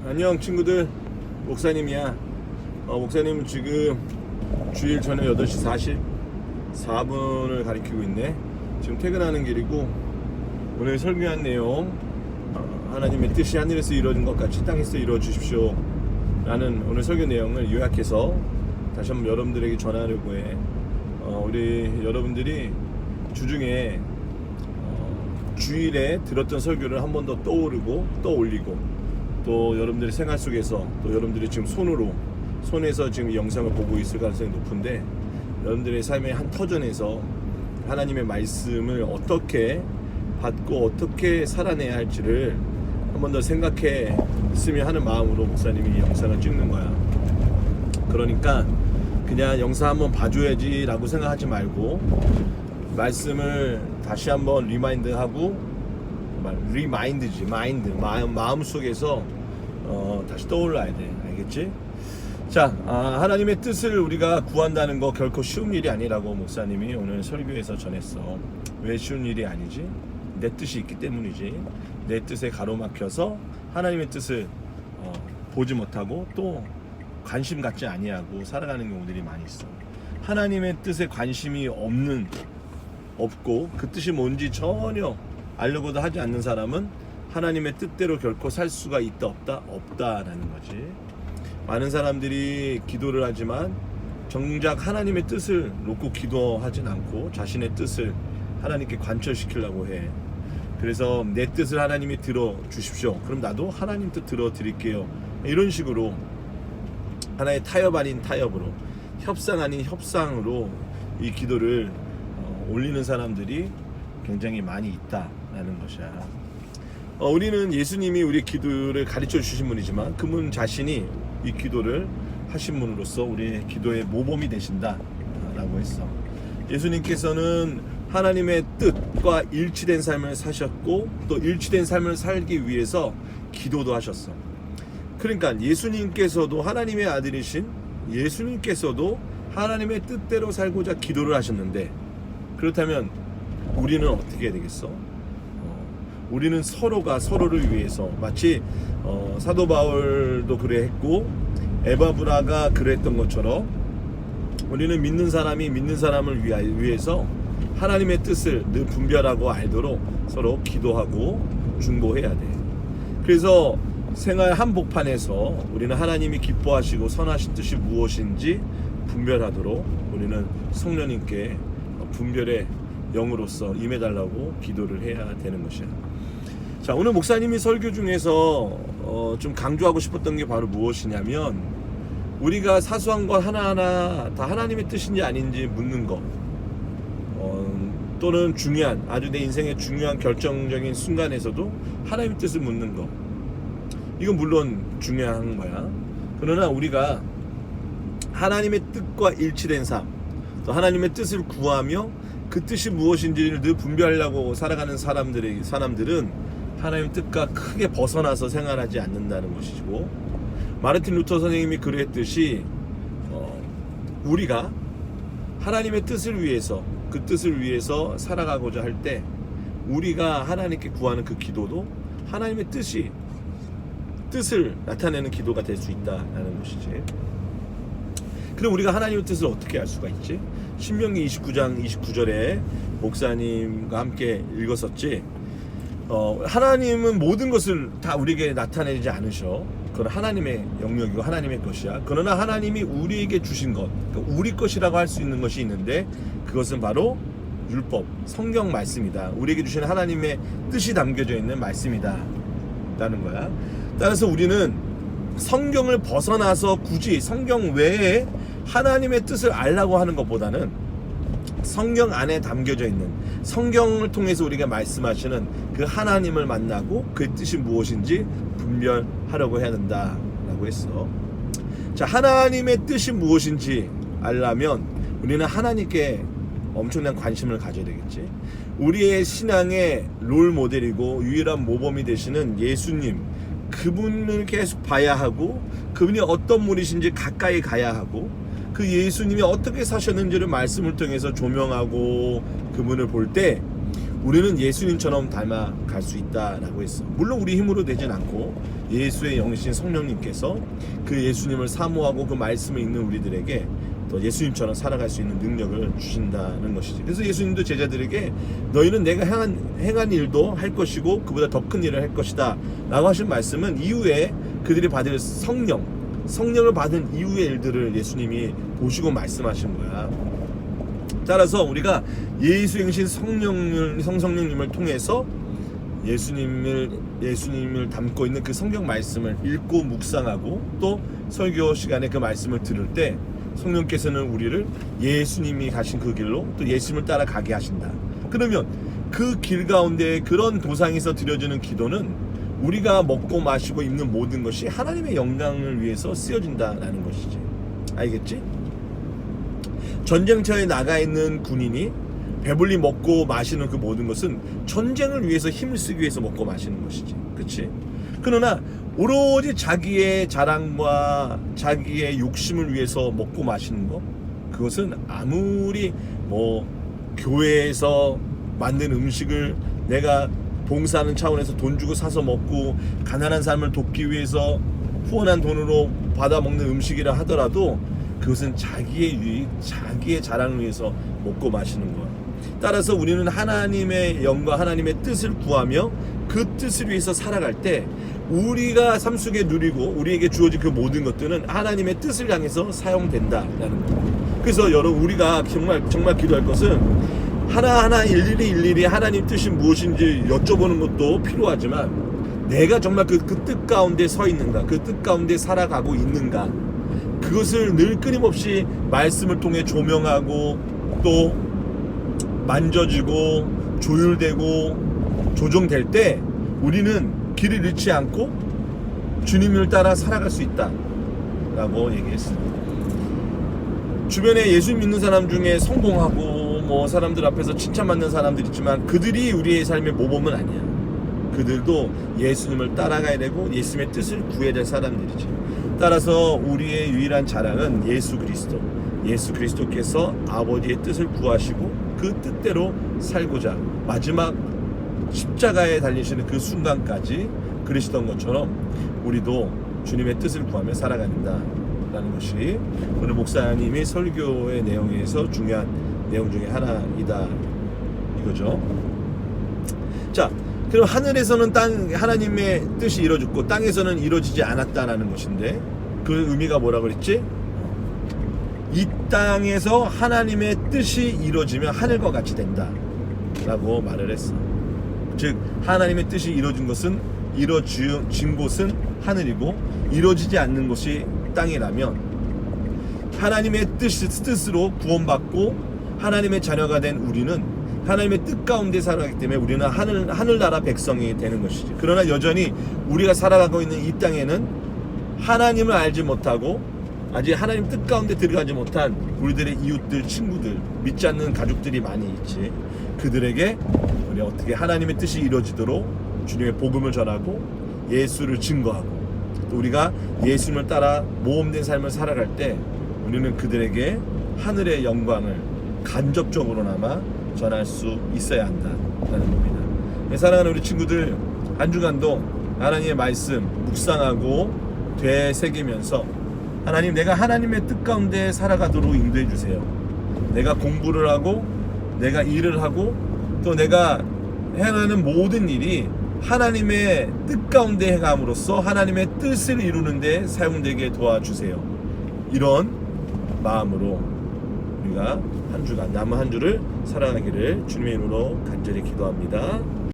안녕 친구들, 목사님이야. 목사님은 지금 주일 저녁 8시 44분을 가리키고 있네. 지금 퇴근하는 길이고, 오늘 설교한 내용, 하나님의 뜻이 하늘에서 이루어진 것 같이 땅에서 이루어 주십시오 라는 오늘 설교 내용을 요약해서 다시 한번 여러분들에게 전하려고 해. 우리 여러분들이 주중에 주일에 들었던 설교를 한 번 더 떠오르고 떠올리고, 또 여러분들의 생활 속에서, 또 여러분들이 지금 손에서 지금 이 영상을 보고 있을 가능성이 높은데, 여러분들의 삶의 한 터전에서 하나님의 말씀을 어떻게 받고 어떻게 살아내야 할지를 한 번 더 생각해 있으면 하는 마음으로 목사님이 이 영상을 찍는 거야. 그러니까 그냥 영상 한번 봐줘야지 라고 생각하지 말고, 말씀을 다시 한번 리마인드하고, 마음 속에서 다시 떠올라야 돼. 알겠지? 자, 하나님의 뜻을 우리가 구한다는 거 결코 쉬운 일이 아니라고 목사님이 오늘 설교에서 전했어. 왜 쉬운 일이 아니지? 내 뜻이 있기 때문이지. 내 뜻에 가로막혀서 하나님의 뜻을 보지 못하고 또 관심 갖지 아니하고 살아가는 경우들이 많이 있어. 하나님의 뜻에 관심이 없고 그 뜻이 뭔지 전혀 알려고도 하지 않는 사람은 하나님의 뜻대로 결코 살 수가 있다 없다라는 거지. 많은 사람들이 기도를 하지만 정작 하나님의 뜻을 놓고 기도하진 않고 자신의 뜻을 하나님께 관철시키려고 해. 그래서 내 뜻을 하나님이 들어주십시오, 그럼 나도 하나님 뜻 들어드릴게요, 이런 식으로 하나의 타협 아닌 타협으로, 협상 아닌 협상으로 이 기도를 올리는 사람들이 굉장히 많이 있다라는 것이야. 우리는 예수님이 우리 기도를 가르쳐 주신 분이지만 그분 자신이 이 기도를 하신 분으로서 우리의 기도의 모범이 되신다라고 했어. 예수님께서는 하나님의 뜻과 일치된 삶을 사셨고, 또 일치된 삶을 살기 위해서 기도도 하셨어. 그러니까 예수님께서도, 하나님의 아들이신 예수님께서도 하나님의 뜻대로 살고자 기도를 하셨는데, 그렇다면 우리는 어떻게 해야 되겠어? 우리는 서로가 서로를 위해서, 마치 사도 바울도 그래 했고 에바브라가 그랬던 것처럼, 우리는 믿는 사람이 믿는 사람을 위해서 하나님의 뜻을 늘 분별하고 알도록 서로 기도하고 중보해야 돼. 그래서 생활 한복판에서 우리는 하나님이 기뻐하시고 선하신 뜻이 무엇인지 분별하도록 우리는 성령님께 분별의 영으로서 임해달라고 기도를 해야 되는 것이야. 자, 오늘 목사님이 설교 중에서 좀 강조하고 싶었던 게 바로 무엇이냐면, 우리가 사소한 것 하나하나 다 하나님의 뜻인지 아닌지 묻는 것, 또는 아주 내 인생의 중요한 결정적인 순간에서도 하나님의 뜻을 묻는 것, 이건 물론 중요한 거야. 그러나 우리가 하나님의 뜻과 일치된 삶, 또 하나님의 뜻을 구하며 그 뜻이 무엇인지를 늘 분별하려고 살아가는 사람들은 하나님의 뜻과 크게 벗어나서 생활하지 않는다는 것이고, 마르틴 루터 선생님이 그랬듯이 우리가 하나님의 뜻을 위해서, 그 뜻을 위해서 살아가고자 할 때 우리가 하나님께 구하는 그 기도도 하나님의 뜻을 나타내는 기도가 될 수 있다는 것이지. 그럼 우리가 하나님의 뜻을 어떻게 알 수가 있지? 신명기 29장 29절에 목사님과 함께 읽었었지. 하나님은 모든 것을 다 우리에게 나타내지 않으셔. 그건 하나님의 영역이고 하나님의 것이야. 그러나 하나님이 우리에게 주신 것, 우리 것이라고 할 수 있는 것이 있는데, 그것은 바로 율법, 성경 말씀이다. 우리에게 주신 하나님의 뜻이 담겨져 있는 말씀이다 라는 거야. 따라서 우리는 성경을 벗어나서 굳이 성경 외에 하나님의 뜻을 알라고 하는 것보다는 성경 안에 담겨져 있는, 성경을 통해서 우리가 말씀하시는 그 하나님을 만나고 그의 뜻이 무엇인지 분별하려고 해야 된다라고 했어. 자, 하나님의 뜻이 무엇인지 알려면 우리는 하나님께 엄청난 관심을 가져야 되겠지. 우리의 신앙의 롤 모델이고 유일한 모범이 되시는 예수님, 그분을 계속 봐야 하고, 그분이 어떤 분이신지 가까이 가야 하고, 그 예수님이 어떻게 사셨는지를 말씀을 통해서 조명하고 그분을 볼 때 우리는 예수님처럼 닮아갈 수 있다라고 했어. 물론 우리 힘으로 되진 않고 예수의 영이신 성령님께서 그 예수님을 사모하고 그 말씀을 읽는 우리들에게 또 예수님처럼 살아갈 수 있는 능력을 주신다는 것이지. 그래서 예수님도 제자들에게 너희는 내가 행한 일도 할 것이고 그보다 더 큰 일을 할 것이다 라고 하신 말씀은 이후에 그들이 받을 성령을 받은 이후의 일들을 예수님이 보시고 말씀하신 거야. 따라서 우리가 예수 행신 성령님을 통해서 예수님을 담고 있는 그 성경 말씀을 읽고 묵상하고 또 설교 시간에 그 말씀을 들을 때 성령께서는 우리를 예수님이 가신 그 길로 또 예수님을 따라 가게 하신다. 그러면 그 길 가운데 그런 도상에서 드려지는 기도는 우리가 먹고 마시고 입는 모든 것이 하나님의 영광을 위해서 쓰여진다라는 것이지. 알겠지? 전쟁터에 나가 있는 군인이 배불리 먹고 마시는 그 모든 것은 전쟁을 위해서 힘을 쓰기 위해서 먹고 마시는 것이지. 그치? 그러나 오로지 자기의 자랑과 자기의 욕심을 위해서 먹고 마시는 것, 그것은 아무리 교회에서 만든 음식을 내가 봉사하는 차원에서 돈 주고 사서 먹고 가난한 삶을 돕기 위해서 후원한 돈으로 받아 먹는 음식이라 하더라도 그것은 자기의 유익, 자기의 자랑을 위해서 먹고 마시는 거야. 따라서 우리는 하나님의 영과 하나님의 뜻을 구하며 그 뜻을 위해서 살아갈 때 우리가 삶 속에 누리고 우리에게 주어진 그 모든 것들은 하나님의 뜻을 향해서 사용된다라는 거예요. 그래서 여러분, 우리가 정말 기도할 것은 하나하나 일일이 하나님 뜻이 무엇인지 여쭤보는 것도 필요하지만 내가 정말 그 뜻 가운데 서 있는가, 그 뜻 가운데 살아가고 있는가, 그것을 늘 끊임없이 말씀을 통해 조명하고 또 만져지고 조율되고 조정될 때 우리는 길을 잃지 않고 주님을 따라 살아갈 수 있다 라고 얘기했습니다. 주변에 예수 믿는 사람 중에 성공하고 사람들 앞에서 칭찬받는 사람들 있지만 그들이 우리의 삶의 모범은 아니야. 그들도 예수님을 따라가야 되고 예수님의 뜻을 구해야 될 사람들이지. 따라서 우리의 유일한 자랑은 예수 그리스도께서 아버지의 뜻을 구하시고 그 뜻대로 살고자 마지막 십자가에 달리시는 그 순간까지 그러시던 것처럼 우리도 주님의 뜻을 구하며 살아간다라는 것이 오늘 목사님이 설교의 내용에서 중요한 내용 중에 하나이다 이거죠. 자, 그럼 하늘에서는 하나님의 뜻이 이루어졌고 땅에서는 이루어지지 않았다라는 것인데 그 의미가 뭐라고 그랬지? 이 땅에서 하나님의 뜻이 이루어지면 하늘과 같이 된다 라고 말을 했어. 즉 하나님의 뜻이 이루어진 곳은 하늘이고 이루어지지 않는 곳이 땅이라면 하나님의 뜻으로 구원받고 하나님의 자녀가 된 우리는 하나님의 뜻 가운데 살아가기 때문에 우리는 하늘나라 백성이 되는 것이지. 그러나 여전히 우리가 살아가고 있는 이 땅에는 하나님을 알지 못하고 아직 하나님 뜻 가운데 들어가지 못한 우리들의 이웃들, 친구들, 믿지 않는 가족들이 많이 있지. 그들에게 우리 어떻게 하나님의 뜻이 이루어지도록 주님의 복음을 전하고 예수를 증거하고 또 우리가 예수님을 따라 모험된 삶을 살아갈 때 우리는 그들에게 하늘의 영광을 간접적으로나마 전할 수 있어야 한다라는 겁니다. 사랑하는 우리 친구들, 한 주간도 하나님의 말씀 묵상하고 되새기면서 하나님, 내가 하나님의 뜻 가운데 살아가도록 인도해 주세요. 내가 공부를 하고 내가 일을 하고 또 내가 행하는 모든 일이 하나님의 뜻 가운데 행함으로써 하나님의 뜻을 이루는 데 사용되게 도와주세요. 이런 마음으로 우리가 한 주간 남은 한 주를 살아가기를 주님의 이름으로 간절히 기도합니다.